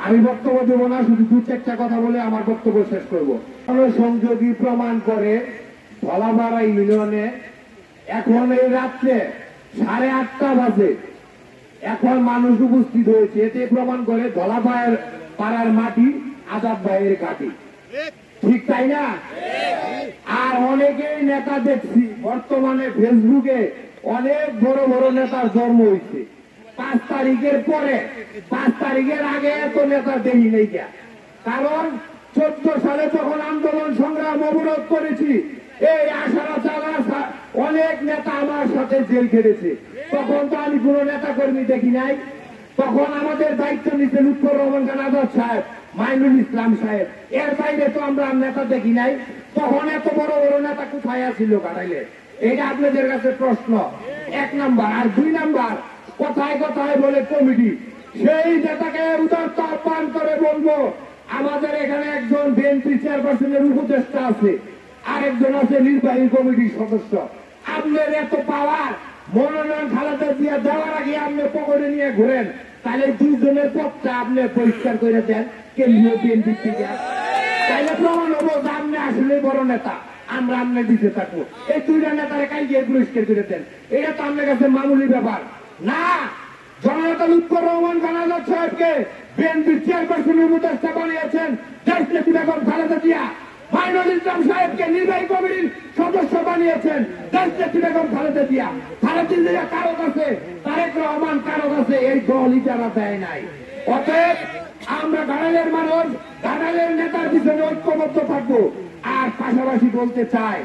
আমি বক্তব্য দেব না, শুধু দু চারটা কথা বলে আমার বক্তব্য শেষ করব। সংযোগী প্রমাণ করে ধলাপাড়া ইউনিয়নে এখন এই রাত্রে 8:30 বাজে এখন মানুষ উপস্থিত হয়েছে, এতে প্রমাণ করে ধলাপাড়ার মাটি আজাদ ভাইয়ের ঘাটি, ঠিক তাই না? আর অনেকেই নেতা দেখছি বর্তমানে ফেসবুকে অনেক বড় বড় নেতার জন্ম হয়েছে। 5 তারিখের পরে 5 তারিখের আগে এত নেতা দেখি নেই, কারণ 14 সালে যখন আন্দোলন সংগ্রাম অবরোধ করেছি, এই আশারা চালা অনেক নেতা আমার সাথে জেল খেটেছে। তখন তো আমি কোন নেতা কর্মী দেখি নাই। তখন আমাদের দায়িত্ব নিতে লুৎফর রহমান খান আজাদ সাহেব, মাইনুল ইসলাম সাহেব, এর বাইরে তো আমরা নেতা দেখি নাই। তখন এত বড় বড় নেতা কোথায় আসছিল কাটাইলে? এটা আপনাদের কাছে প্রশ্ন, 1 নাম্বার। আর 2 নাম্বার, কথায় কথায় বলে কমিটি, সেই নেতাকে উদারতা আহ্বান করে বলবো, আমাদের এখানে একজন বিএনপি চেয়ারপারসনের উপদেষ্টা আছে, আরেকজন আছে নির্বাহী কমিটির সদস্য। আপনার এত পাওয়ার, মনোনয়ন খালেদা জিয়া দেওয়ার আগে আপনি পকেটে নিয়ে ঘুরেন, তাহলে 2 জনের পথটা আপনি পরিষ্কার করে দেন কেন্দ্রীয় বিএনপি থেকে, তাইলে প্রমাণ হবো যে আপনি আসলে বড় নেতা, আমরা আপনি দিতে থাকবো। এই 2টা নেতারে কালকে পরিষ্কার করে দেন, এটা তো আপনার কাছে মামুলি ব্যাপার না। জননেতা লুৎফর রহমান খান আজাদ সাহেবকে বিএনপির চেয়ারপারসনের উপদেষ্টা বানিয়েছেন দেশনেত্রী বেগম খালেদা জিয়া, মাইনুল ইসলাম সাহেবকে নির্বাহী কমিটির সদস্য বানিয়েছেন দেশনেত্রী বেগম খালেদা জিয়া। খালেদা জিয়া কারো কাছে, তারেক রহমান কারো কাছে এই দলই যারা দেয় নাই। অতএব আমরা গাড়ালের মানুষ, গাড়ালের নেতার পিছনে ঐক্যবদ্ধ থাকবো। আর পাশাপাশি বলতে চাই,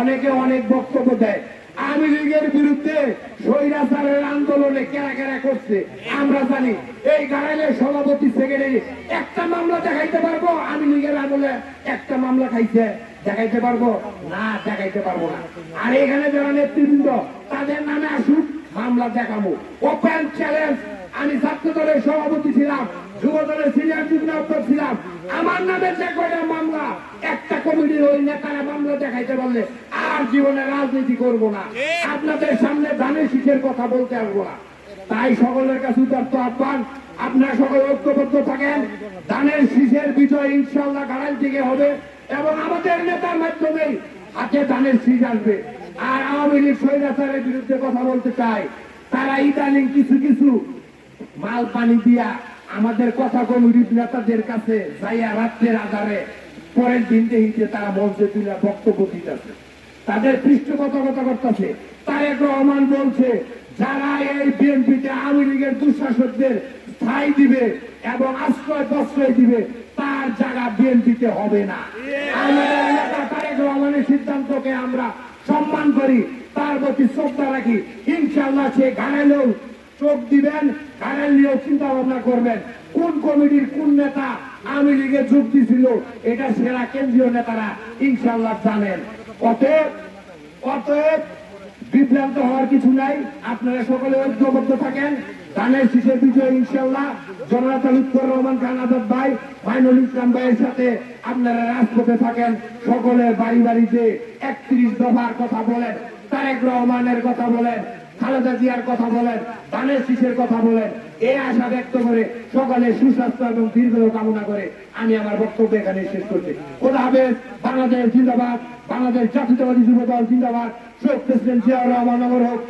অনেকে অনেক বক্তব্য দেয় আওয়ামী লীগের বিরুদ্ধে স্বৈরাচারের আন্দোলনে কেরা কেরা করছে আমরা জানি। এই গাড়াইলের সভাপতি সেক্রেটারি একটা মামলা দেখাইতে পারবো? আওয়ামী লীগের আমলে একটা মামলা খাইছে দেখাইতে পারবো না? দেখাইতে পারবো না। আর এখানে যারা নেতৃবৃন্দ তাদের নামে আসুক, মামলা দেখাবো, ওপেন চ্যালেঞ্জ। আমি ছাত্র দলের সভাপতি ছিলাম, যুব দলের সিনিয়র যুগ্ম আহ্বায়ক ছিলাম, আমার নামে যে কয়টা মামলা, একটা কমিটির ওই নেতারা মামলা দেখাইতে পারলে আর জীবনে রাজনীতি করব না, আপনাদের সামনে ধানের শীষের কথা বলতে আসবো না। তাই সকলের কাছে উদার্ত আহ্বান, আপনারা সকলে ঐক্যবদ্ধ থাকেন। ধানের শীষের বিজয় ইনশাআল্লাহ গাড়াইল থেকে হবে এবং আমাদের নেতার মাধ্যমে হাতে ধানের শীষ আসবে। আর আওয়ামী লীগ স্বৈরাচারের বিরুদ্ধে কথা বলতে চাই, তারা ইদানিং কিছু কিছু মাল পানি দিয়া আমাদের কথা কমিটির নেতাদের কাছে যাইয়া রাত্রের আধারে পরের দিন দেখিতে তারা মঞ্চে তুলে বক্তব্য দিতেছে, তাদের পৃষ্ঠপোষকতা করতেছে। তারেক রহমান বলছে যারা এই বিএনপিতে আওয়ামী লীগের দুঃশাসকদের স্থায়ী দিবে এবং আশ্রয় প্রশ্রয় দিবে, তার জায়গা বিএনপিতে হবে না। আমাদের নেতা তারেক রহমানের সিদ্ধান্তকে আমরা সম্মান করি, তার প্রতি শ্রদ্ধা রাখি। ইনশাআল্লাহ সে গাড়াইলেও চোখ দিবেন, গাড়াইল নিয়েও চিন্তা ভাবনা করবেন। কোন কমিটির কোন নেতা আওয়ামী লীগে যোগ দিয়েছিল এটা সেরা কেন্দ্রীয় নেতারা ইনশাআল্লাহ জানেন। অতএব বিভ্রান্ত হওয়ার কিছু নাই, আপনারা সকলে ঐক্যবদ্ধ থাকেন। ধানের শীষের বিজয় ইনশাআল্লাহ জননেতা লুৎফর রহমান খান আজাদ ভাই, মাইনুল ইসলাম ভাইয়ের সাথে আপনারা রাজপথে থাকেন। সকলের বাড়ি বাড়িতে 31 দফার কথা বলেন, তারেক রহমানের কথা বলেন, খালেদা জিয়ার কথা বলেন, ধানের শীষের কথা বলেন। এই আশা ব্যক্ত করে সকলে সুস্বাস্থ্য এবং দীর্ঘায়ু কামনা করে আমি আমার বক্তব্য এখানে শেষ করছি। খোদা হাফেজ। বাংলাদেশ জিন্দাবাদ, বাংলাদেশ জাতীয়তাবাদী যুব দল জিন্দাবাদ, শহীদ প্রেসিডেন্ট জিয়াউর রহমান অমর হোক।